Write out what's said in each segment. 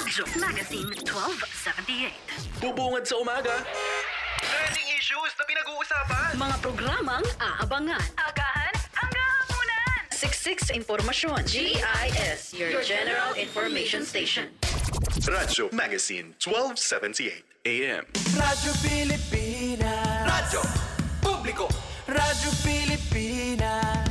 Radyo Magazine 1278. Bubungad sa umaga. Trending issues na pinag-uusapan. Mga programang aabangan. Agahan hanggang hapunan. Siksik sa impormasyon. GIS, your General Information Station. Radyo Magazine 1278 AM. Radyo Pilipinas. Radyo Publiko. Radyo Pilipinas.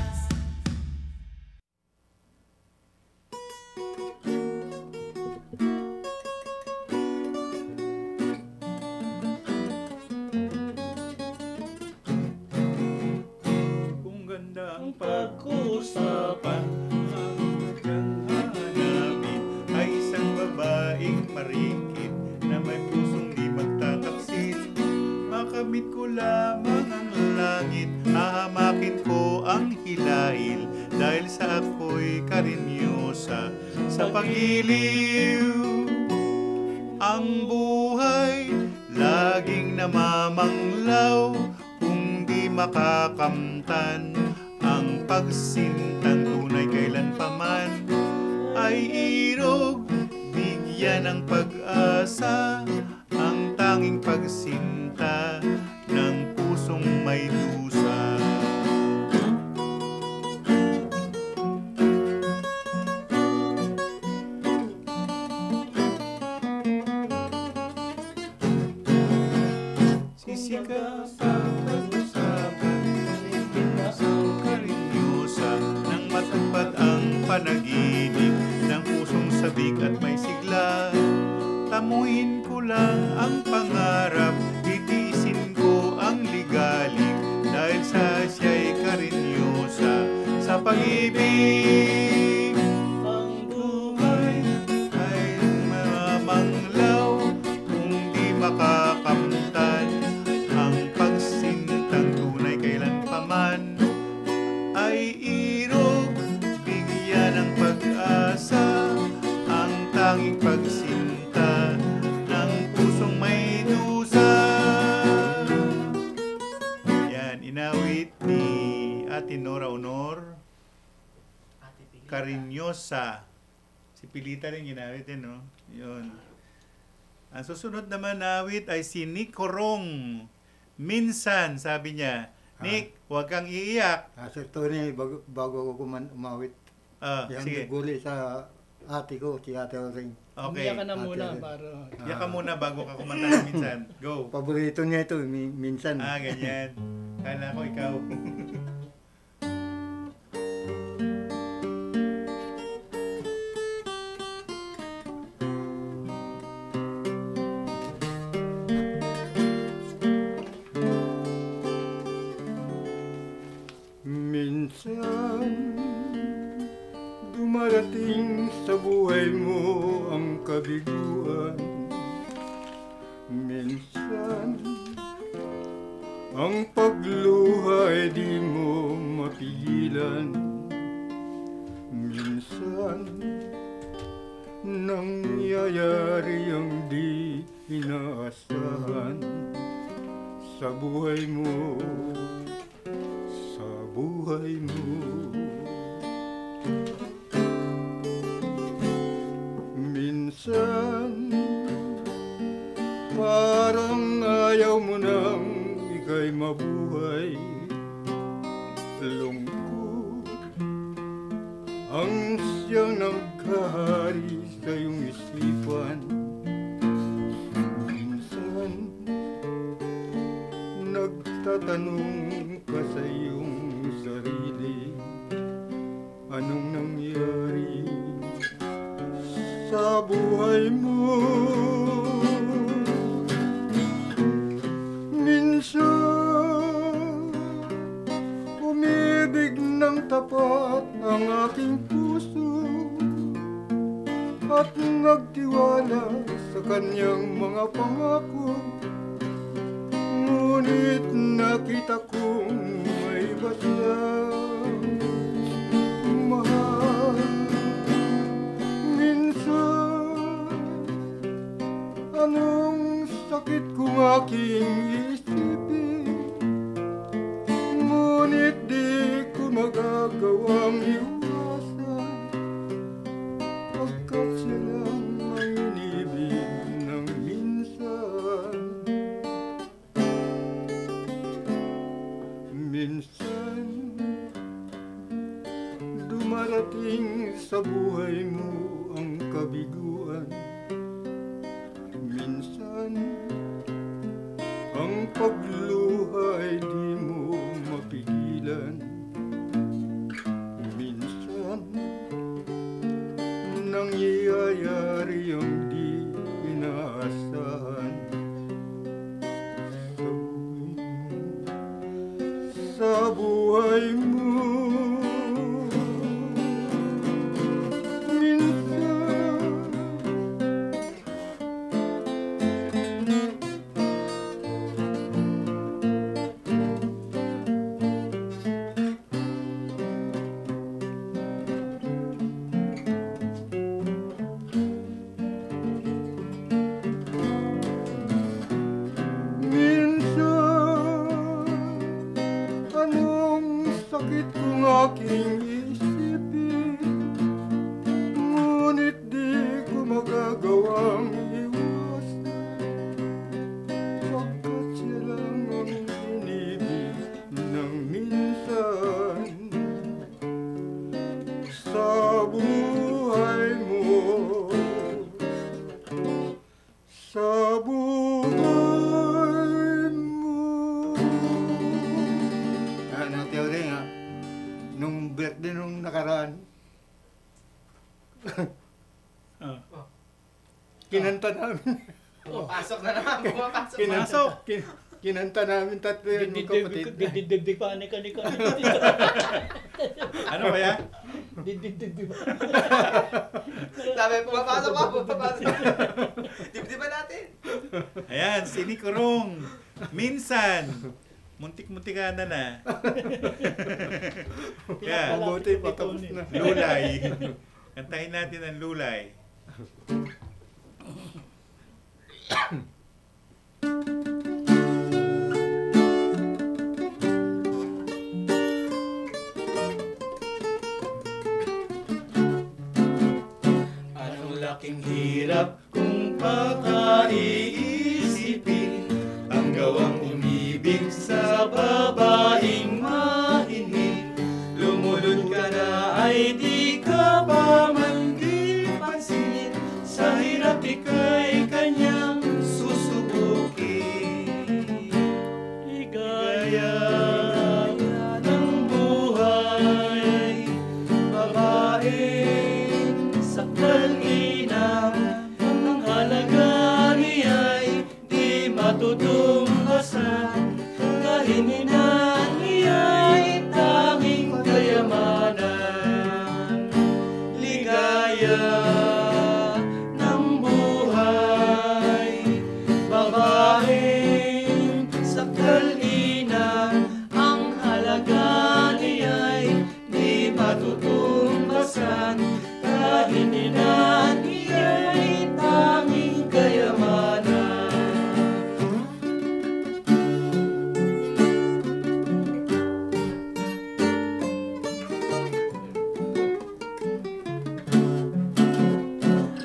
Kung ganda ang pag-uusapan, ang hanapin ay isang babaeng marikit na may pusong di magtataksil. Makamit ko lamang ang langit, hahamakin ko ang hilail, dahil sa ako'y karinyosa sa pag-iliw. Ang buhay laging namamanglaw, kung di makakamtan ang pagsintang tunay kailanpaman ay irog, bigyan ng pag-asa ang tanging pagsinta ng pusong may dusa. Sisigaw sa pag-usapan, Pilipinas ang karinyosa, nang matupad ang panaginip ng pusong sabik at may sigla. Tamuin ko lang ang pangarap, titiisin ko ang ligalig, dahil sa siya'y karinyosa sa pag-ibig. Ang buhay ay mamanglaw, kung di makakamtan ang pagsintang tunay kailanpaman ay irog, bigyan ng pag-asa ang tanging pagsinta ng pusong may dusa. Yan, inawit ni Ate Nora Honor, Karinyosa. Si Pilita rin ginawit din, no? Yun. Ang susunod naman na awit ay si Nick Corong. Minsan, sabi niya, Nick, huwag kang iiyak. Sir Tony, bago ako umawit, yan Sige. guli sa ate ko, si Ate Oring. Okay. Umiyak ka na muna Ate. para... Iyak ka muna bago ka kumanta ng minsan. Go. Paborito niya ito, minsan. Ganyan. Kala ko ikaw. Minsan, dumarating sa buhay mo ang kabiguan. Minsan, ang pagluha ay di mo mapigilan. Minsan, nangyayari ang di inaasahan sa buhay mo. Buhay mo. Minsan, parang ayaw mo nang ika'y mabuhay. Lungkot ang siyang nagkahari sa iyong isipan. Minsan, nagtatanong ka sa iyong sarili, anong nangyari sa buhay mo? Minsan, umibig ng tapat ang aking puso at nagtiwala sa kanyang mga pangako. Ngunit nakita kong may iba siyang mahal. Minsan, anong sakit kung aking isipin, ngunit di ko magagawang iwasan, pagkat siya lang ang iniisip. buhay mo ang kabiguan. Minsan, ang pagluha ay di mo mapigilan. Minsan, nangyayari ang di inaasahan. Sa buhay mo, minsan, anong sakit kung aking isipin, ngunit di ko magagawang iwasan, pagkat siya lang ang inibig ng minsan. Sa buhay mo, sa buhay mo. Ano, Teodeng, ha? Nung birthday nung nakaraan, kinanta namin. Pasok na naman. Pumapasok. Kinanta namin tatlo yun, magkapatid. Diddig pa, anika. Ano ba yan? Diddig pa. Sabi, pumapasok pa, pumapasok. Di ba natin? Ayan, si Nick Orong. Minsan. Muntik-muntikan na. Kaya, Mabuti, patapos na. Lulay. Kantahin natin ang Lulay. Anong laking hirap kung pakaiisipin ang gawang umibig sa babaeng mahinhin. Lumulod ka na ay di ka pa man di pansinin, sa hirap ika'y kanyang susubukin. Ligaya ng buhay, babaeng saktan ina, ang halaga niya'y di matutumbasan, kahiningan niya'y tanging kayamanan. Ligaya ng buhay, babaeng saktan ina, ang halaga niya'y di matutumbasan, kahiningan niya'y tanging kayamanan.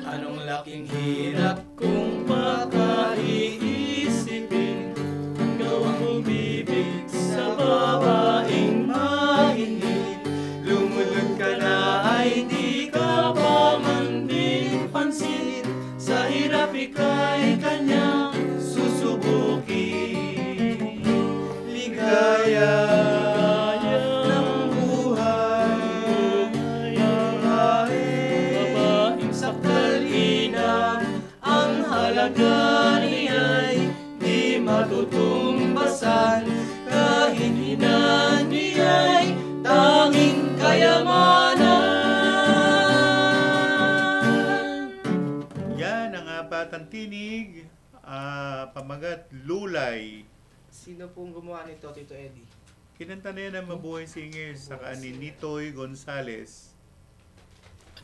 Anong laking hirap kung makaiisipin ang gawang umibig sa babaeng mahinhin. Lumulod ka na ay di ka pa man din pansin, sa hirap ika'y kanyang susubukin. Ligaya ng buhay, babaeng saktalina, ang halaga niya'y di matutumbasan, kahiningan niya'y tanging kayamanan. Yan ang apatang tinig. Pamagat Lulay. Sino pong gumawa nito, Tito Eddie? Kinanta na yan ang Mabuhay Singers sa ni Nitoy Gonzales.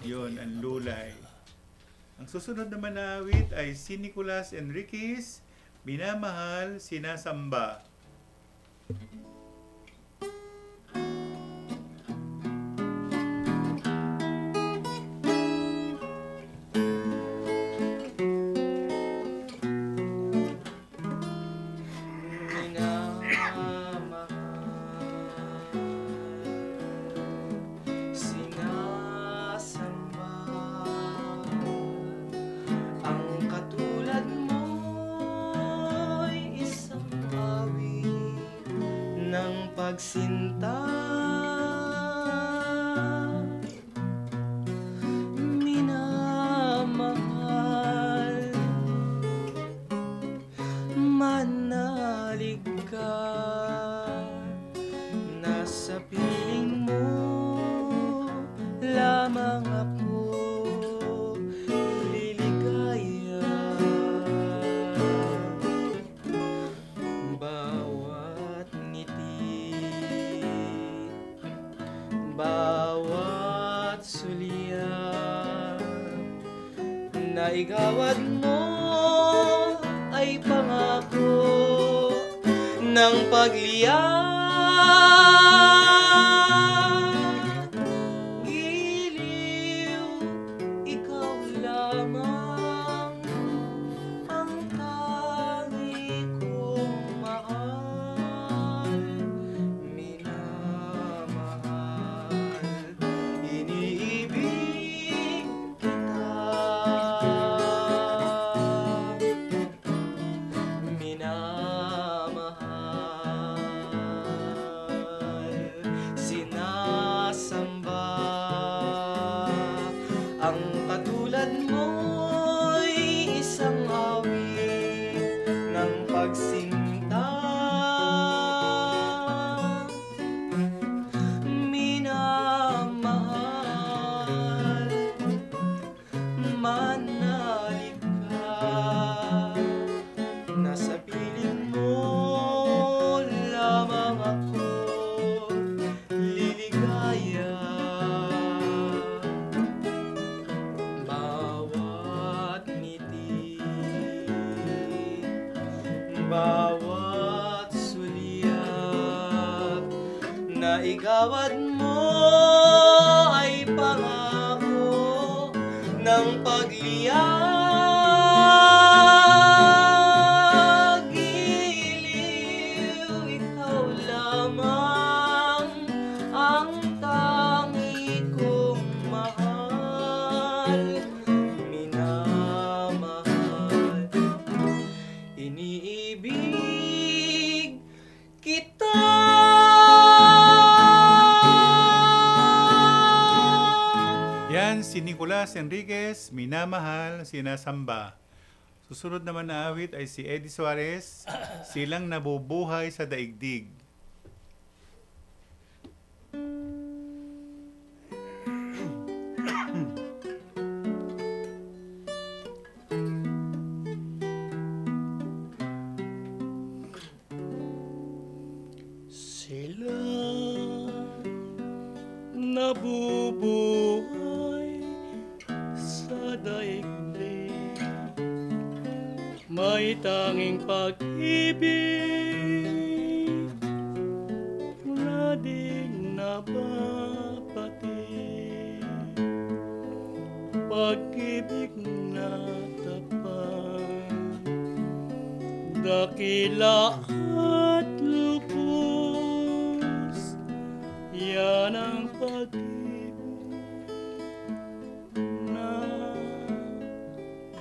Yun, ang Lulay. Ang susunod naman na awit ay si Nicolas Enriquez, Minamahal, Sinasamba. pagsinta, minamahal, manalig ka, nasa piling mo lamang ako liligaya. Bawat ngiti, bawat sulyap na igawad mo ay pangako ng pagliyak. Giliw, ikaw lamang ang tangi kong mahal, minamahal, iniibig kita, minamahal, sinasamba ang katulad mo'y isang awit ng pagsinta, minamahal, manalig ka, nasa piling mo lamang ako liligaya. Bawat ngiti, bawat sulyap na igawad mo ay pangako ng pagliyak. Giliw, ikaw lamang ang tangi kong mahal, minamahal, iniibig kita. Yan si Nicolas Enriquez, Minamahal, Sinasamba. Susunod naman na awit ay si Eddie Suarez, Silang Nabubuhay sa Daigdig. Sila nabubuhay sa daigdig, may tanging pag-ibig na di nababatid, pag-ibig na tapat, dakila at lubos, yan ang pag-ibig na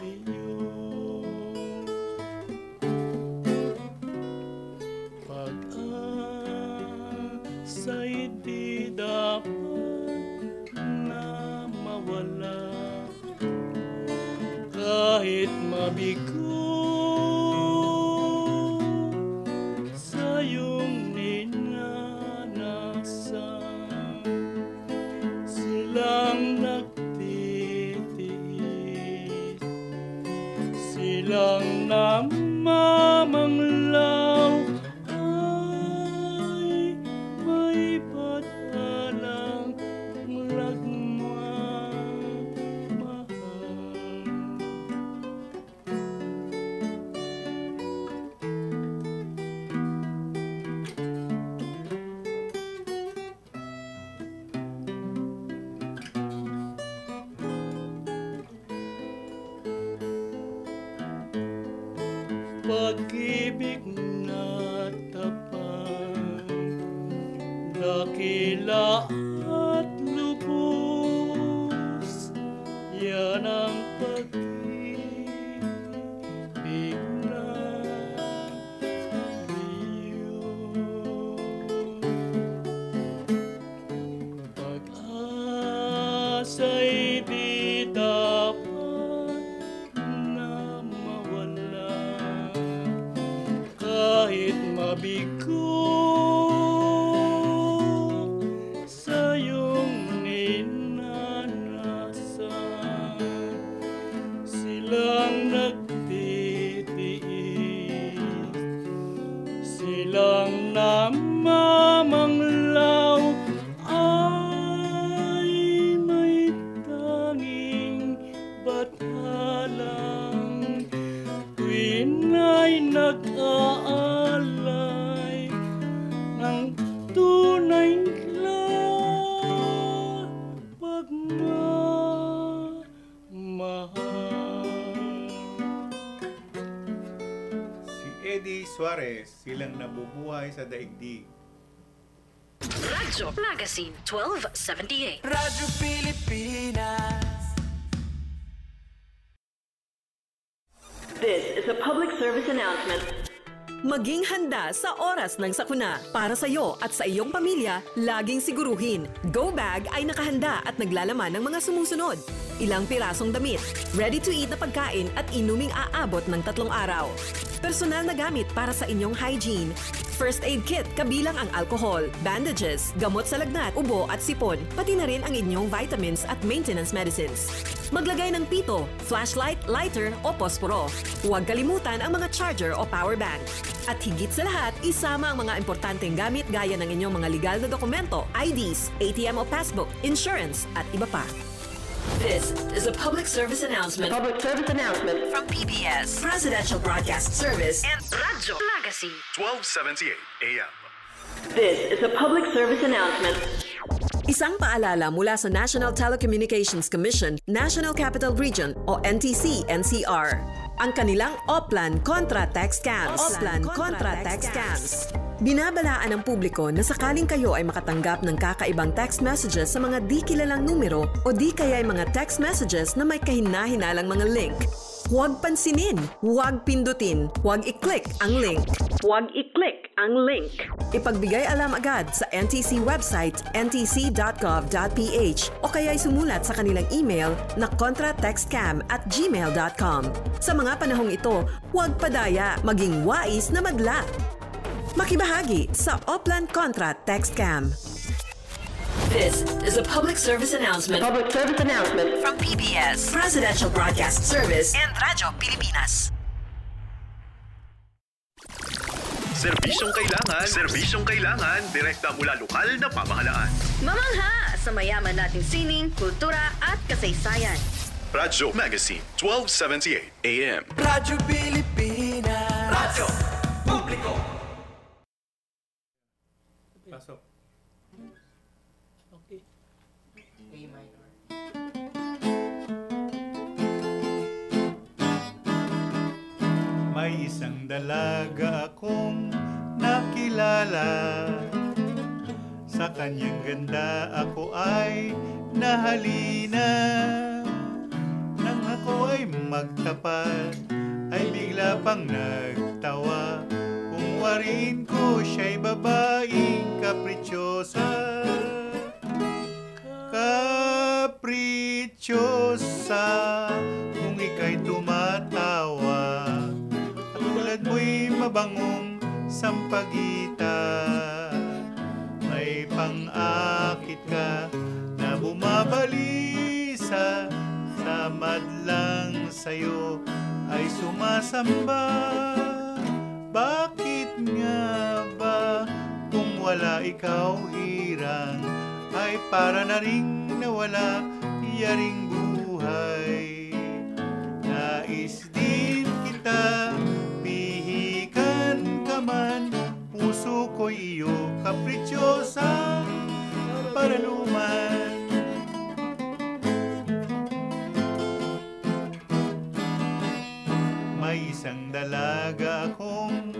Diyos. Pag-asa'y di dapat na mawala, kahit mabigo sa iyong ninanasan, silang nagtitiis, silang namamanglaw, ay may padalang nagmamahal. Pag-ibig na tapat, dakila at lubos, yan ang pag-ibig na Diyos. Eddie Suarez, silang nabubuhay sa daigdig. Radyo Magazine 1278. Radyo Pilipinas. This is a public service announcement. Maging handa sa oras ng sakuna. Para sa iyo at sa iyong pamilya, laging siguruhin. Go Bag ay nakahanda at naglalaman ng mga sumusunod. Ilang pirasong damit, ready-to-eat na pagkain at inuming aabot ng 3 araw. Personal na gamit para sa inyong hygiene. First aid kit kabilang ang alcohol, bandages, gamot sa lagnat, ubo at sipon, pati na rin ang inyong vitamins at maintenance medicines. Maglagay ng pito, flashlight, lighter o posporo. Huwag kalimutan ang mga charger o power bank. At higit sa lahat, isama ang mga importanteng gamit gaya ng inyong mga legal na dokumento, IDs, ATM o passbook, insurance at iba pa. This is a public service announcement. Public service announcement from PBS, Presidential Broadcast Service, and Radyo Magazine 1278 AM. This is a public service announcement. Isang paalala mula sa National Telecommunications Commission, National Capital Region o NTC-NCR. Ang kanilang Oplan Contra Text Scams. Oplan Contra Text Scams. Binabalaan ng publiko na sakaling kayo ay makatanggap ng kakaibang text messages sa mga di kilalang numero o di kaya ay mga text messages na may kahina-hinalang mga link. Huwag pansinin, huwag pindutin, huwag i-click ang link. Huwag i-click ang link. Ipagbigay alam agad sa NTC website ntc.gov.ph o kaya'y sumulat sa kanilang email na contratextcam@gmail.com. Sa mga panahong ito, huwag padaya, maging wais na madla. Makibahagi sa Oplan Contra Text Scam. This is a public service announcement. Public service announcement from PBS, Presidential Broadcast Service, and Radyo Pilipinas. Serbisyong kailangan, direkta mula lokal na pamahalaan. Mamangha sa mayaman nating sining, kultura at kasaysayan. Radyo Magazine 1278 AM. Radyo Pilipinas. Radyo Publiko. Pasok. Okay. A minor. May isang dalaga akong nakilala. Sa kanyang ganda ako ay nahalina. Nang ako ay magtapat, ay bigla pang nagtawa. Kung warin ko siya'y babaeng kapritsyosa. Kapritsyosa, kung ika'y tumatawa, tulad mo'y mabangong sampagita. May pang-akit ka na bumabalisa, sa madlang sa'yo ay sumasamba. Bakit nga ba kung wala ikaw hirang, ay para na ring nawala yaring buhay. Nais din kita, pihikan ka man, puso ko'y iyo kapritsyosa para luman. May isang dalaga akong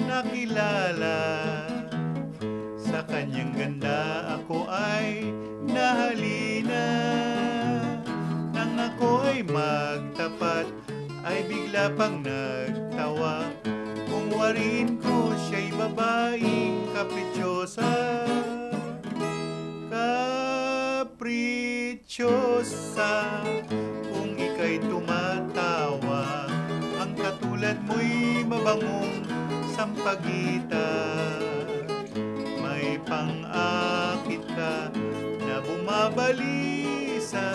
nakilala. Sa kanyang ganda ako ay nahalina. Nang ako ay magtapat, ay bigla pang nagtawa. Kung warin ko siya'y babaeng kapritsyosa. Kapritsyosa, kung ika'y tumatawa, ang katulad mo'y mabangong sampagita. May pang-akit ka na bumabalisa,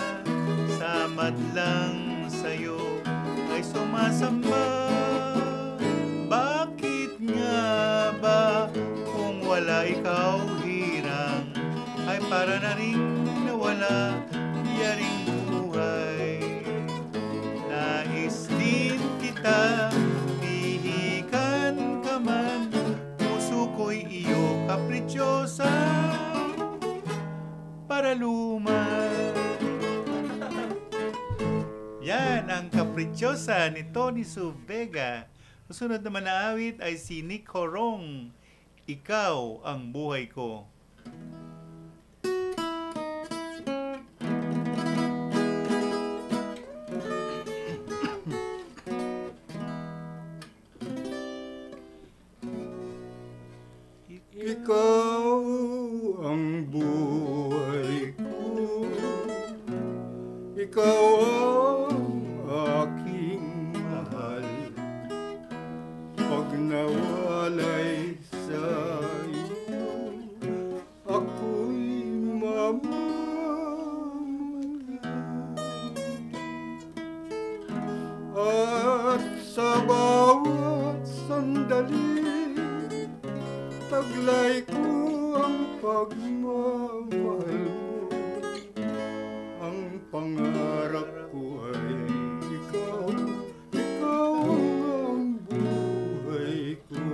sa madlang sa'yo ay sumasamba. Bakit nga ba kung wala ikaw hirang, ay para na rin nawala yaring buhay. Nais din kita, pihikan ka man, puso ko'y iyo kapritsyosa para luman. Yan ang kapritsyosa ni Tony Suvega Susunod naman na awit ay si Nick Corong, Ikaw ang Buhay Ko. Ikaw ang buhay ko, ikaw ang aking mahal. Pag nawalay sa iyo, ako'y mamamatay. At sa bawat sandali, taglay ko ang pagmamahal mo. Ang pangarap ko ay ikaw, ikaw ang buhay ko.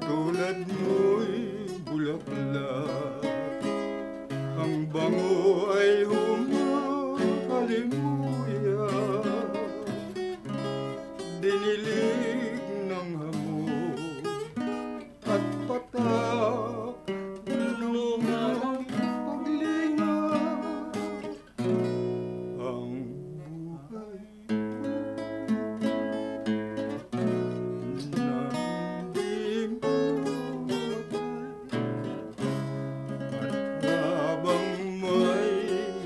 Tulad mo'y bulaklak, ang bango ay humahalimuya. Dinilig ng hamon at patak ng mga paglingap. Ang buhay ko nang di mamatay. At habang may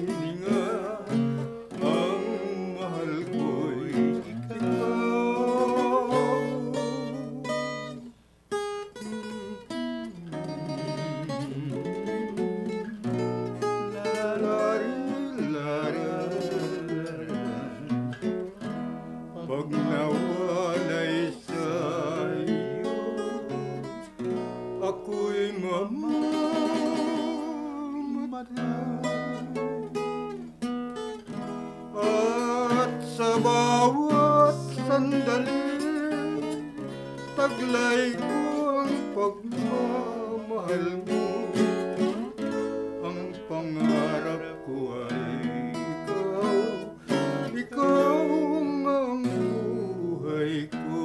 hininga, ang mahal ko'y ikaw. Pag nawalay sa iyo, ako'y mamamatay. At sa bawat sandali, taglay ko ang pagmamahal mo. Ang pangarap ko ay ikaw, ikaw ang buhay ko.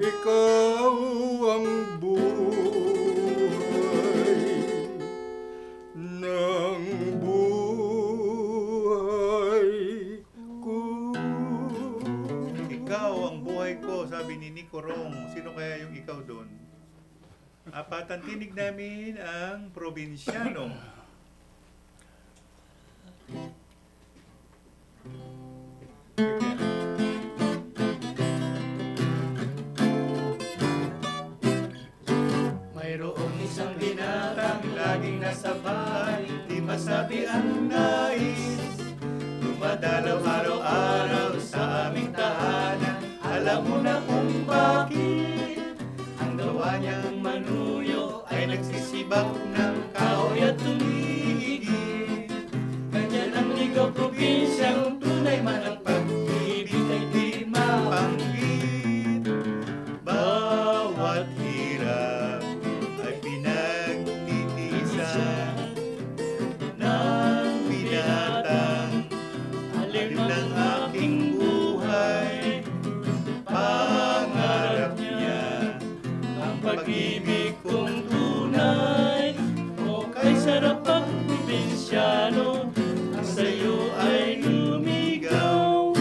Ikaw ang buhay ng buhay ko. Ikaw ang buhay ko, sabi ni Nick Corong. Sino kaya yung ikaw doon? Apatan tinig namin ang probinsyano. Mayroong isang binatang laging nasa bahay, di masabi ang nais. Dumadalaw araw-araw sa aming tahanan, alam mo na kung bakit. Ang gawa niyang manuyo ay nagsisibak ng kahoy at tumigil. Ganyan ang ligaw probinsyang tunay man ang pag-ibig ay di mapanggit. Bawat hirap ay pinagtitiisan ng binatang alim ng aking buhay. Pangarap niya ang pag-ibig kong tunay. O kay sarap ang probinsyano, ang sayo ay lumigaw.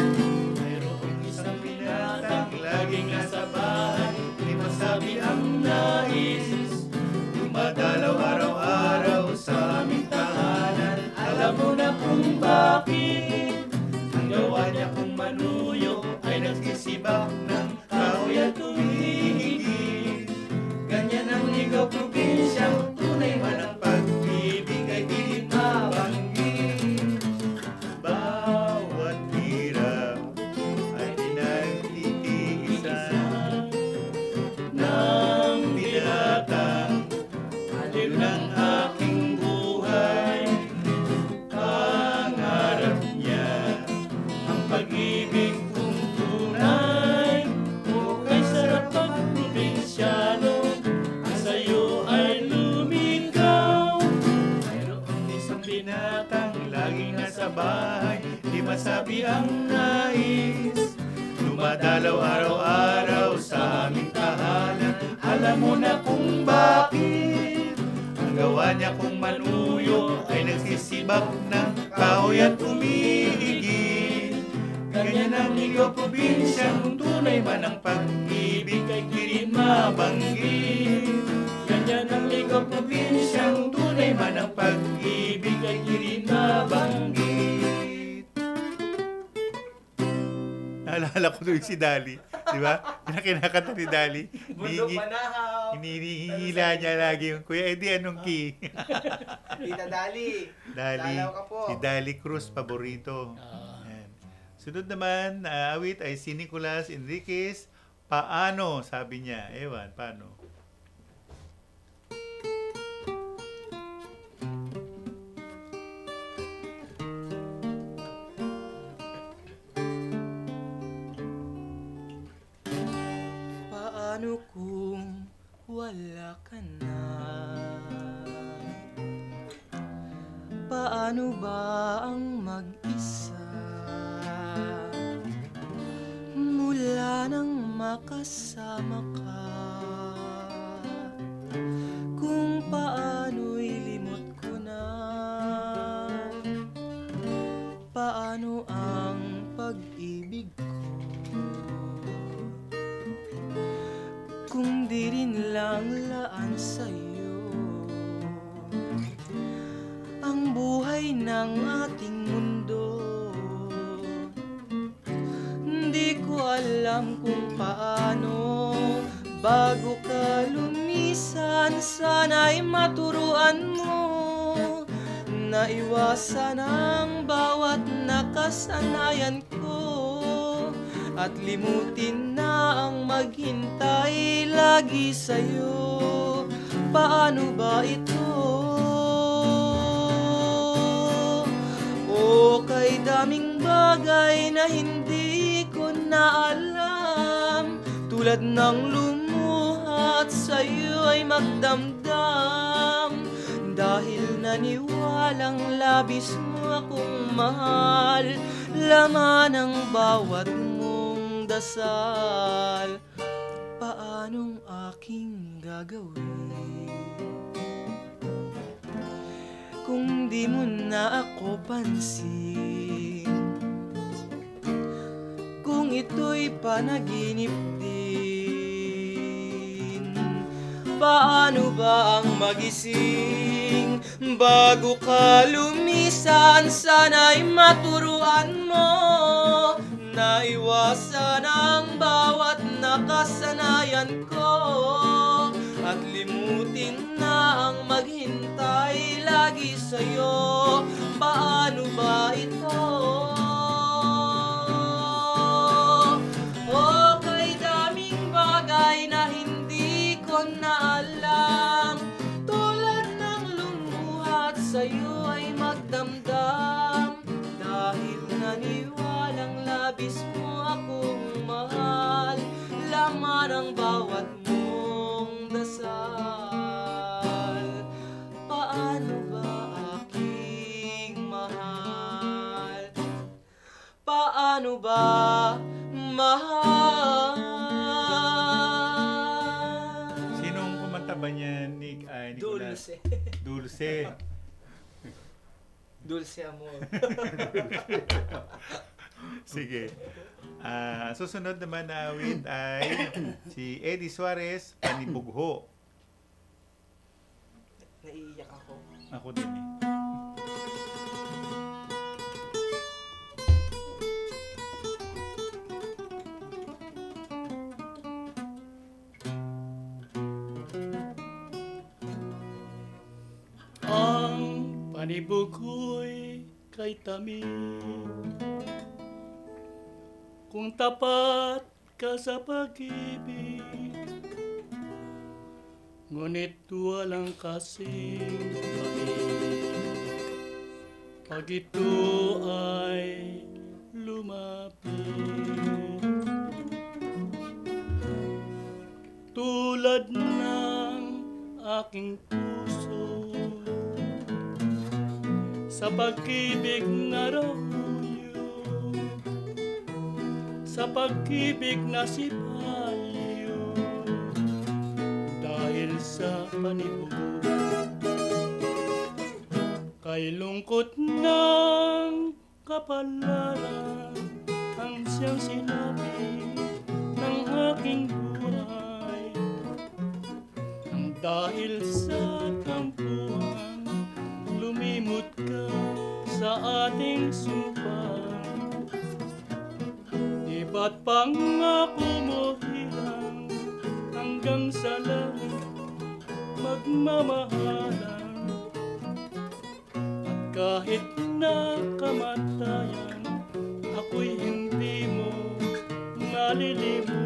Mayroong isang binatang laging nasa bahay, di masabi ang nais. Dumadalaw araw-araw sa aming tahanan, alam mo na kung bakit. Ang gawa niya kung manuyo ay nagsisibak ng kahoy at tumigil. Ganyan ang ligaw probinsyang tunay man ang pag-ibig ay di mabanggit. Bawat hirap ay pinagtitiisan ng binatang alim ng aking buhay. Pangarap niya ang pag-ibig kong tunay. O kay sarap ang probinsyano, ang sayo ay lumigaw. Mayroong isang binatang laging nasa bahay, di masabi ang nais. Dumadalaw araw-araw sa aming tahanan. Alam mo na kung bakit. Ang gawa niya kung manuyo ay nagsisibak ng kahoy at umiigit. Ganyan ang ikaw probinsya, kung tunay man ang pag-ibig ay di rin mabanggit. Ganyan ang ikaw probinsya, kung tunay man ang pag-ibig ay di rin mabanggit. Naalala ko doon si Dali. Di ba? Kinakanta ni Dali. Bundok Manahaw. Hinihila niya lagi yung, Kuya Eddie, anong key? Tita Dali. Dali. Dalaw ka po. Si Dali Cruz, paborito. Yan. Sunod naman, na awit ay si Nicolas Enriquez. Paano? Sabi niya. Ewan, paano? Paano kung wala ka na? Paano ba ang mag-isa? Mula nang makasama ka, kung paano'y limot ko na. Paano ang pag-ibig ko kung di rin lang laan sa'yo? Ang buhay ng ating mundo, hindi ko alam kung paano. Bago ka lumisan, sana'y maturuan mo na iwasan ang bawat nakasanayan ko, at limutin na ang maghintay lagi sa'yo. Paano ba ito? O kay daming bagay na hindi ko na alam, tulad ng lumuhat sa'yo ay magdamdam. Dahil naniwalang labis mo akong mahal, laman ang bawat mong dasal. Paanong aking gagawin kung di mo na ako pansin? Kung ito'y panaginip din, paano ba ang magising? Bago ka lumisan, sana'y maturuan mo na iwasan ang bawat nakasanayan ko, at limutin na ang maghintay lagi sa'yo. Paano ba ito? O kay daming bagay na hindi ko na alam, tulad ng lumuhat sa'yo ay magdamdam. Dahil naniwalang labis mo akong mahal, laman ang bawat mong dasal. Paano ba aking mahal? Paano ba mahal? Sinong kumanta ba niya, Nick? Ay, Nicolas? Dulce. Dulce. Dulce amor. Sige. Susunod naman na awit ay si Eddie Suarez, Panibugho. Naiiyak ako. Ako din eh. Ang panibugho'y kay tamis, kung tapat ka sa pag-ibig, ngunit walang kasing pag-ibig. Pag ito ay lumapit, tulad ng aking puso sa pag-ibig na rahulyo, sa pag-ibig na sipayo. Dahil sa panibugo, kay lungkot ng kapalaran ang siyang sinabi ng aking buhay. Ang dahil sa tampuhan, lumimot ka sa ating sumpang. Di ba't pangako mo hilang hanggang sa langit magmamahalan? At kahit na kamatayan, ako'y hindi mo malilimutan.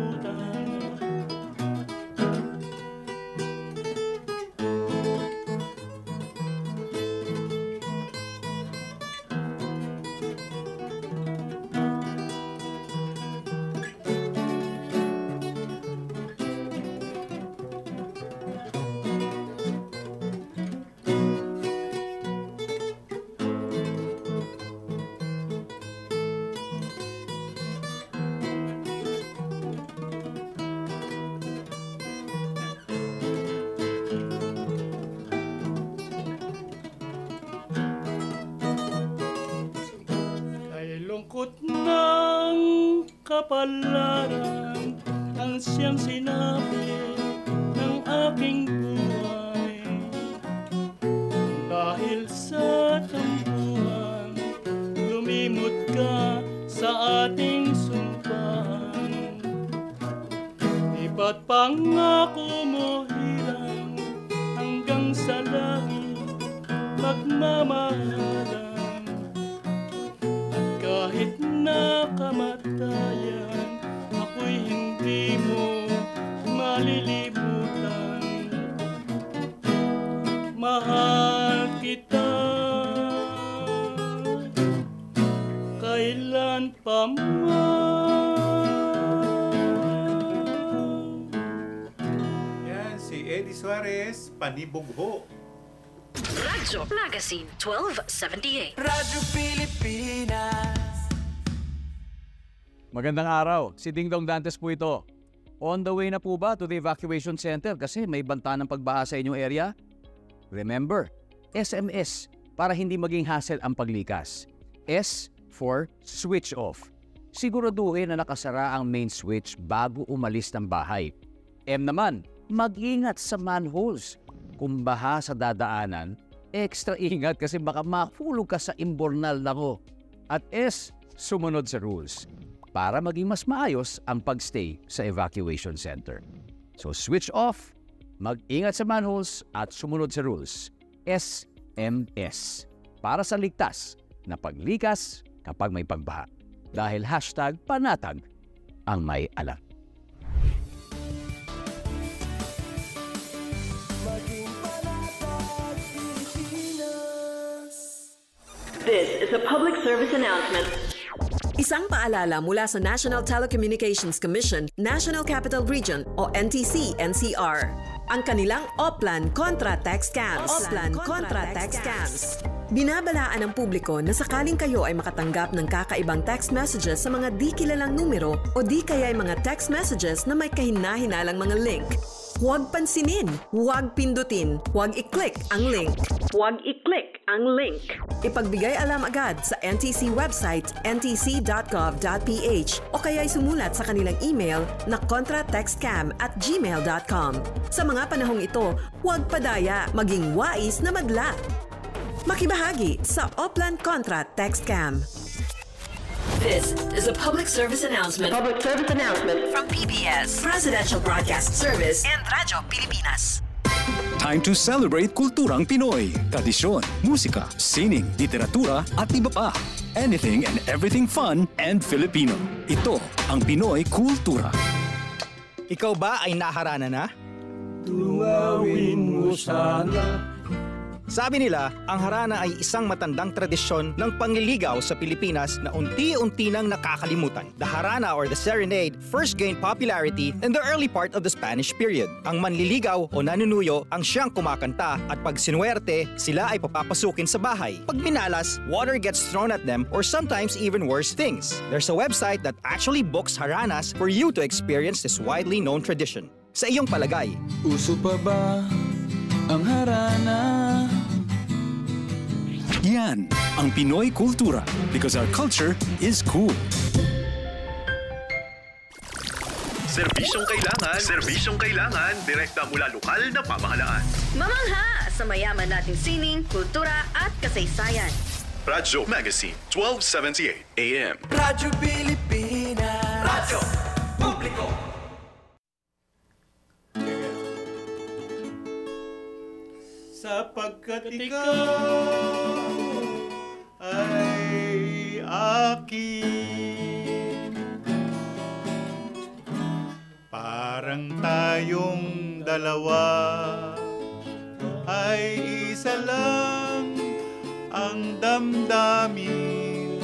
Lungkot ng kapalaran ang siyang sinabi ng aking buhay. Dahil sa tampuhan, lumimot ka sa ating sumpahan. Di ba't pangako mo hilang hanggang sa langit magmamahalan? Kahit na kamatayan, ako'y hindi mo malilimutan. Mahal kita kailan pa man. Yan, si Eddie Suarez, Panibugho. Radyo Magazine 1278. Radyo Pilipinas. Magandang araw, si Dingdong Dantes po ito. On the way na po ba to the evacuation center kasi may banta ng pagbaha sa inyong area? Remember, SMS para hindi maging hassle ang paglikas. S for switch off. Siguraduhin na nakasara ang main switch bago umalis ng bahay. M naman, mag-ingat sa manholes. Kung baha sa dadaanan, extra ingat kasi baka mahulog ka sa imbornal nako. At S, sumunod sa rules para maging mas maayos ang pagstay sa evacuation center. So switch off, mag-ingat sa manholes at sumunod sa rules. SMS para sa ligtas na paglikas kapag may pagbaha. Dahil #panatag ang may alam. This is a public service announcement. Isang paalala mula sa National Telecommunications Commission, National Capital Region o NTC-NCR. Ang kanilang Oplan Contra Text Scams. Oplan Contra Text Scams. Binabalaan ng publiko na sakaling kayo ay makatanggap ng kakaibang text messages sa mga di kilalang numero o di kaya ay mga text messages na may kahina-hinalang mga link. Huwag pansinin, huwag pindutin, huwag i-click ang link. Huwag i-click ang link. Ipagbigay alam agad sa NTC website ntc.gov.ph o kaya'y sumulat sa kanilang email na contratextcam@gmail.com. Sa mga panahong ito, huwag padaya, maging wais na madla. Makibahagi sa Oplan Contra Text Scam. This is a public service announcement. Public service announcement from PBS, Presidential Broadcast Service, and Radyo Pilipinas. Time to celebrate kulturang Pinoy. Tradisyon, musika, sining, literatura at iba pa. Anything and everything fun and Filipino. Ito ang Pinoy Kultura. Ikaw ba ay naharana na? Tungawin mo sana Sabi nila, ang harana ay isang matandang tradisyon ng pangliligaw sa Pilipinas na unti-unti nang nakakalimutan. The harana or the serenade first gained popularity in the early part of the Spanish period. Ang manliligaw o nanunuyo ang siyang kumakanta at pag sinuwerte, sila ay papapasukin sa bahay. Pag minalas, water gets thrown at them or sometimes even worse things. There's a website that actually books haranas for you to experience this widely known tradition. Sa iyong palagay, uso pa ba ang harana? Yan ang Pinoy Kultura because our culture is cool. Serbisyong kailangan, direkta mula lokal na pamahalaan. Mamangha sa mayaman nating sining, kultura at kasaysayan. Radyo Magazine, 1278 AM. Radyo Pilipinas. Radyo Publiko. Sapagkat ikaw ay akin, parang tayong dalawa ay isa lang ang damdamin.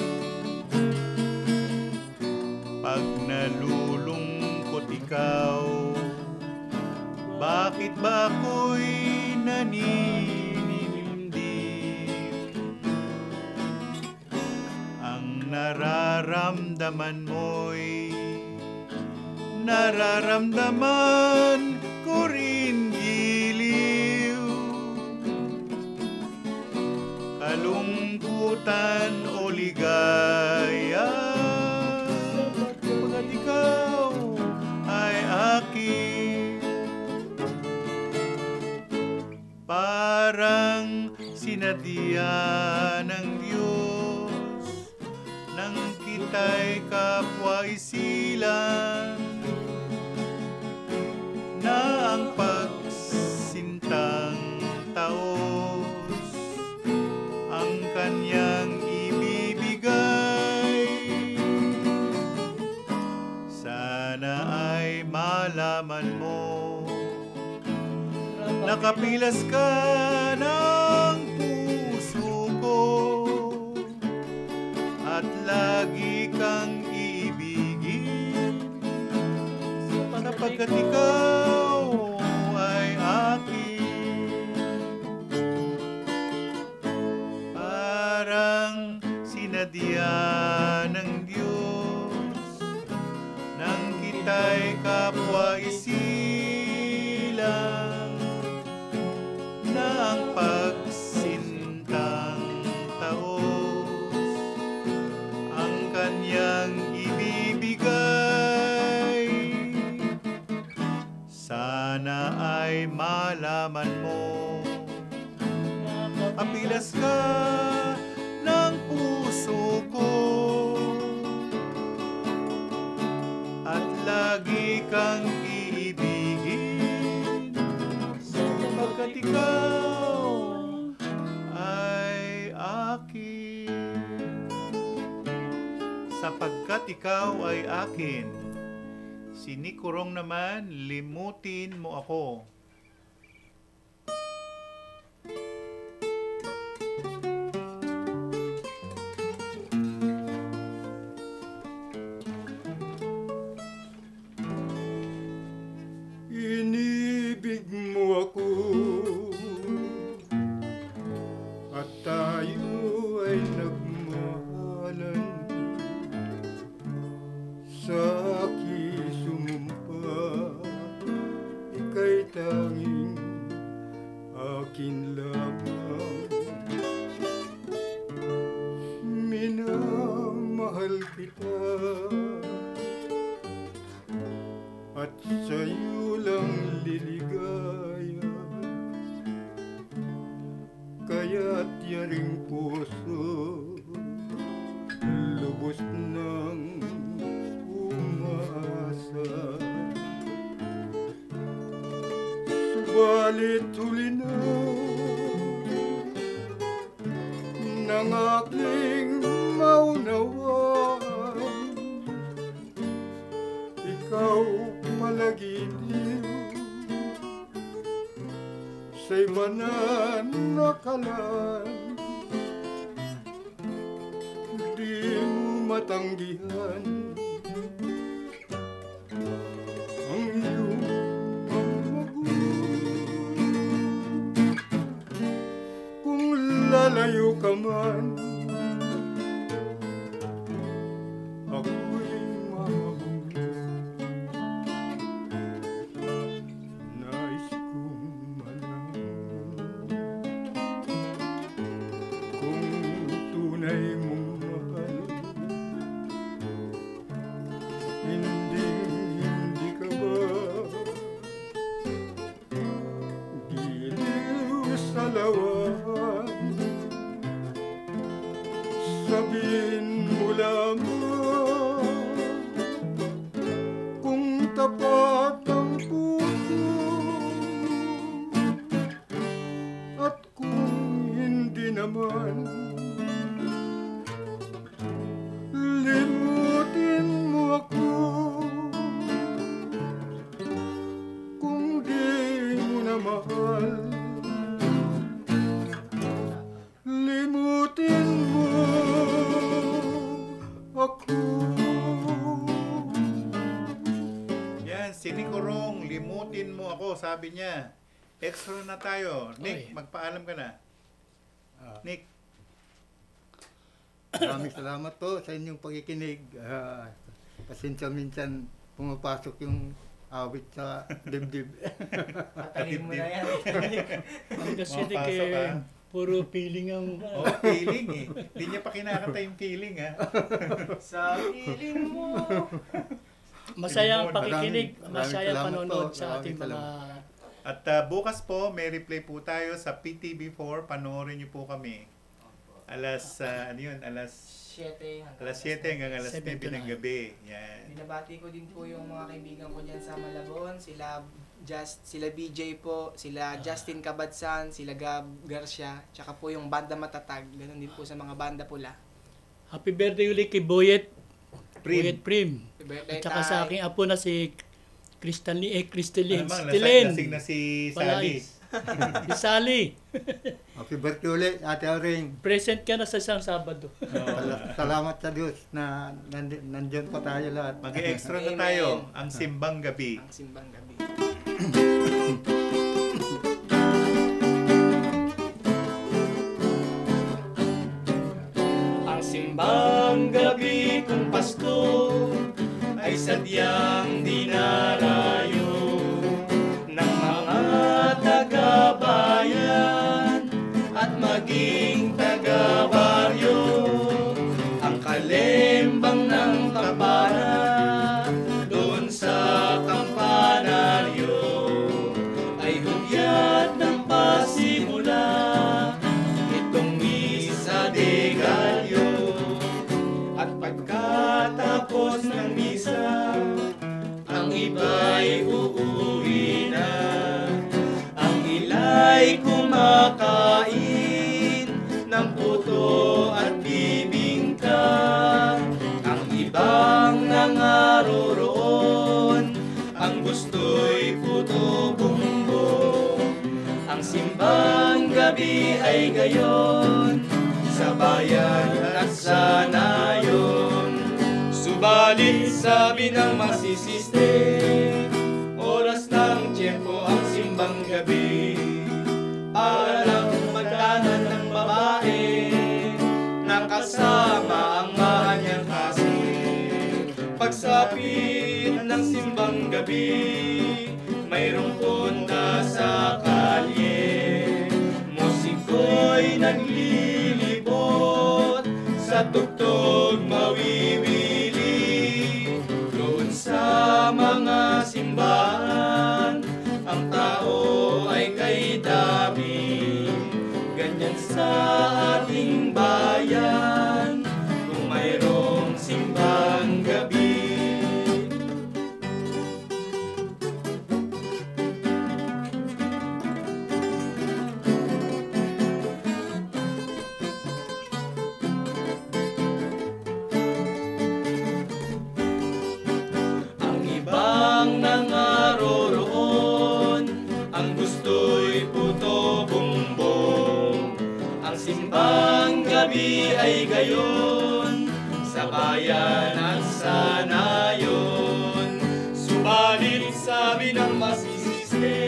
Pag nalulungkot ikaw, bakit ba ako'y naninimdim? Ang nararamdaman mo'y nararamdaman ko rin giliw. Kalungkutan o ligaya, pagkat ikaw ay akin. Parang sinadya ng Diyos nang kita'y kapwa-isilan, na ang pagsintang taos ang kanyang ibibigay. Sana ay malaman mo, nakapilas ka ng puso ko at lagi kang iibigin, sapagkat ikaw ay akin. Parang sinadya ng Diyos nang kita'y kapwa-isilan, na ang pagsintang taos ang kanyang ibibigay. Sana ay malaman mo, kapilas ka ng puso ko at lagi kang iibigin, sapagkat ikaw ay akin. Sapagkat ikaw ay akin. Si Nicorong naman, limutin mo ako. Inibig mo ako at tayo ay nagmahalan. Sa akin sumumpa, ika'y tanging akin lamang. Minamahal kita at sa'yo lang liligaya, kaya't yaring puso lubos ng umasa. Subalit huli na ng aking maunawaan, ikaw malagitiw sa may mananakalan, di mo matanggihan ang iyong pagmagun. Kung lalayo ka man, ako'y mamamulot. Nais kong malaman kung tunay mong mahal. Hindi ka ba giliw sa lawan? Sabihin mo lamang kung tapat ang puso, at kung hindi naman, limutin mo ako. Kung di mo na mahal, limutin mo ako. Yan, si Nick Corong, limutin mo ako, sabi niya. Extra na tayo. Nick, magpaalam ka na. Nick. Maraming salamat po sa inyong pakikinig. Pasensya minsan pumapasok yung awit sa dibdib. Patayin mo na yan. Kasi puro feeling ang... Feeling eh. Hindi niya pa kinakanta yung feeling ha. Sa feeling mo. Masayang pakikinig, Maraming masayang salamat panonood po. sa ating mga... At bukas po, may replay po tayo sa PTV4. Panoorin niyo po kami. Alas 7 hanggang alas 9 ng gabi. Yan. Binabati ko din po yung mga kaibigan ko dyan sa Malabon. Sila BJ po, sila Justin Cabadsan, sila Gab Garcia, tsaka po yung Banda Matatag. Ganun din po sa mga banda pula. Happy birthday ulit kay Boyet Prim. Birthday At saka sa aking apo na si Crystalline. Lasing na si Sally. Si Sally. Happy birthday ulit, Ate Auring. Present ka na sa isang Sabado. Salamat sa Diyos na nandiyan pa tayo lahat. Mag-extra na tayo. Ang Simbang Gabi. Ang Simbang Gabi. Ang simbang gabi kung Pasko ay sadyang dinarayo ng mga taga-bayan at maging taga-baryo. Ang kalembang ng kapara doon sa kampanaryo ay hudyat ng pasimula itong misa de Gallo. At pagkatapos ng misa, ang iba'y uuwi na, ang ila'y kumakain ng puto at bibingka, ang ibang nangaroroon, ang gusto'y puto bumbong. Ang simbang gabi ay gayon sa bayan at sa nayon. Subalit sabi ng masisiste, oras ng tiyempo ang simbang gabi. Para lang magdanan ng babae na kasama ang mahal niyang kasi. Pagsapit ng simbang gabi, mayroong punta sa kalye. Musiko'y naglilibot, sa tugtog mawiwili. Doon sa mga simbahan, ang tao ay kay dami. Ganyan sa ating bayan, kung mayroong simbang gabi. ay gayon, sa bayan at sa nayon. Subalit sabi ng masisiste,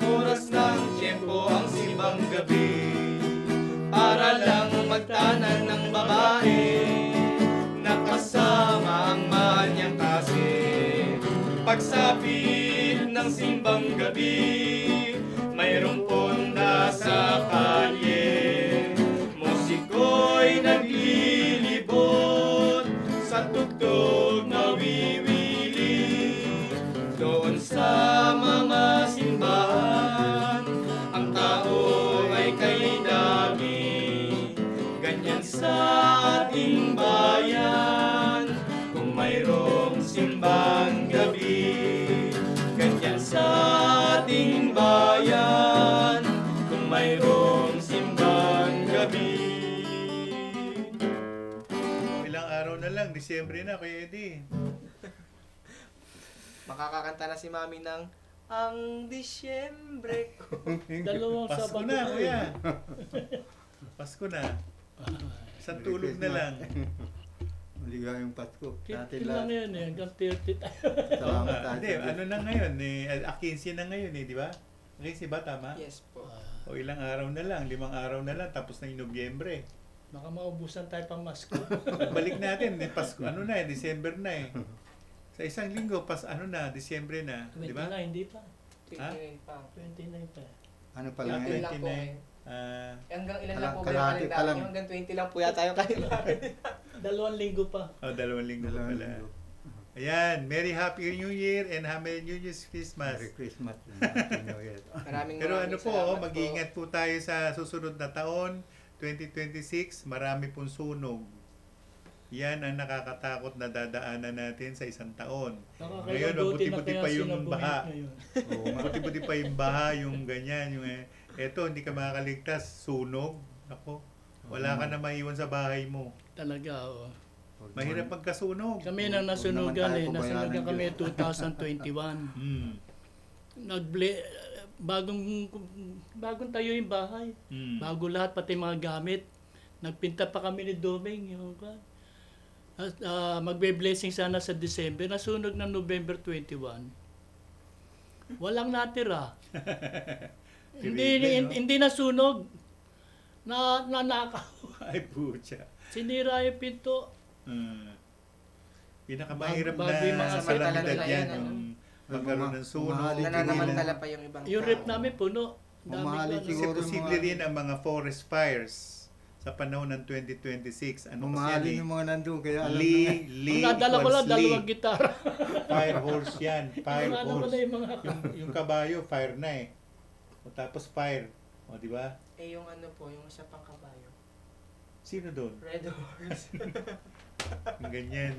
oras ng tiyempo ang simbang gabi, para lang magtanan ng babae, nakasama ang mahal niyang kasi. Pagsapit ng simbang gabi, mayroong ponda sa kalye. Musiko'y naglilibot sa tugtog na wiwili. Doon sa mga simbahan, ang tao ay kay dami. Ganyan sa ating bayan, kung mayroong simbang gabi. Ganyan sa ating bayan, kung mayroong simbang gabi. Ilang araw na lang, Disyembre na, Kuya Eddie. Makakakanta na si Mami ng Ang Disyembre ko. Dalawang Pasko Sabado na, na Kuya. Pasko na. Isang tulog na lang. Maligayang Pasko. 15 lang yan eh, hanggang 30 tayo. Salamat tayo. Hindi, ano na ngayon eh, 15 na ngayon eh, di ba? 15 ba, tama? Yes po. O ilang araw na lang, 5 araw na lang, tapos na yung Nobyembre. Baka maubusan tayo pang masko. Balik natin, eh, Pasko, ano na eh, December na eh. Sa isang linggo, ano na, Disyembre na, di ba? 29, hindi pa. 29 pa. 29 pa. Ano pala Hanggang ngayon? lang po eh. Hanggang ilan lang po ba yung kalahati pa kalendaryo? lang. Hanggang 20 lang po yata yung kalendaryo. 2 linggo pa. O, 2 linggo pa pala. Ayan, Merry Happy New Year and Happy New Year's Christmas. Merry Christmas and Happy New Year. Pero ano po, mag-iingat po tayo sa susunod na taon, 2026, marami pong sunog. Yan ang nakakatakot na dadaanan natin sa isang taon. Ngayon, mabuti-buti pa yung baha. Mabuti-buti pa yung baha, yung ganyan. Yung, eto, hindi ka makakaligtas, sunog. Ako, wala ka na maiwan sa bahay mo. Talaga, oo. Mahirap magkasunog. Kami nang nasunugan eh. Nasunugan kami 2021. Bagong tayo yung bahay. Bago lahat, pati mga gamit. Nagpinta pa kami ni Doming. Magbe-blessing sana sa December. Nasunog ng November 21. Walang natira. Hindi nasunog. Nanakaw. Ay, pucha. Sinira yung pinto. Pinakamahirap bago yung mga na kalamidad yan, yung magkaroon ng sunog. Nananamantala pa yung ibang yung rep namin puno. Kasi posible rin ang mga forest fires sa panahon ng 2026. Ano mamahalin yung mga nandun, kaya alam Lee nadala ko lang dalawang gitara. Fire horse yan. Fire horse. Yung kabayo, fire na eh. O tapos fire. O, di ba? Eh, yung ano po, yung isa pang kabayo. Sino doon? Red horse. Ganyan.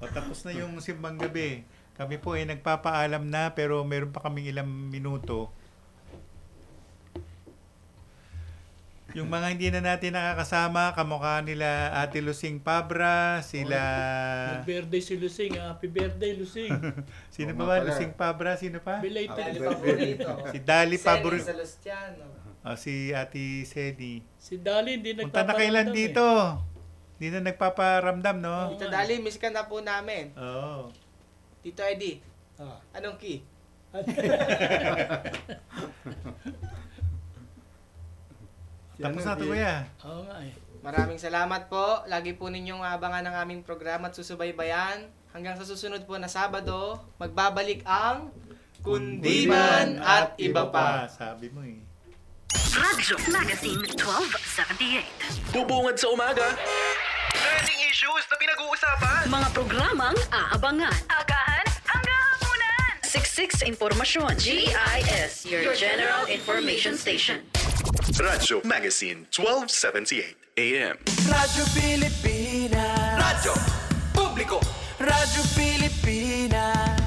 O tapos na yung simbang gabi. Kami po ay nagpapaalam na pero meron pa kaming ilang minuto. Yung mga hindi na natin nakakasama, kamukha nila Ate Lucing Pabra, sila... Nag-birthday si Lucing. Happy birthday, Lucing. Sino pa ba? Lucing Pabra, sino pa? Belated. Si Dali Paborito. Si Si Ate Sedi. Si Dali hindi nagpaparamdam. Punta na kailan dito? Hindi na nagpaparamdam, no? Tito Dali, miss ka na po namin. Oo. Tito Eddie, anong key? Tapos na ito, kuya. Oo nga eh. Maraming salamat po. Lagi po ninyong abangan ang aming programa at susubaybayan. Hanggang sa susunod po na Sabado, magbabalik ang Kundiman at Iba Pa. Sabi mo eh. Radyo Magazine 1278. Bubungad sa umaga. Trending issues na pinag-uusapan. Mga programang aabangan. Agahan hanggang hapunan. Siksik sa impormasyon. GIS, your general information station. Radyo Magazine 1278 AM. Radyo Pilipinas. Radyo Publiko. Radyo Pilipinas.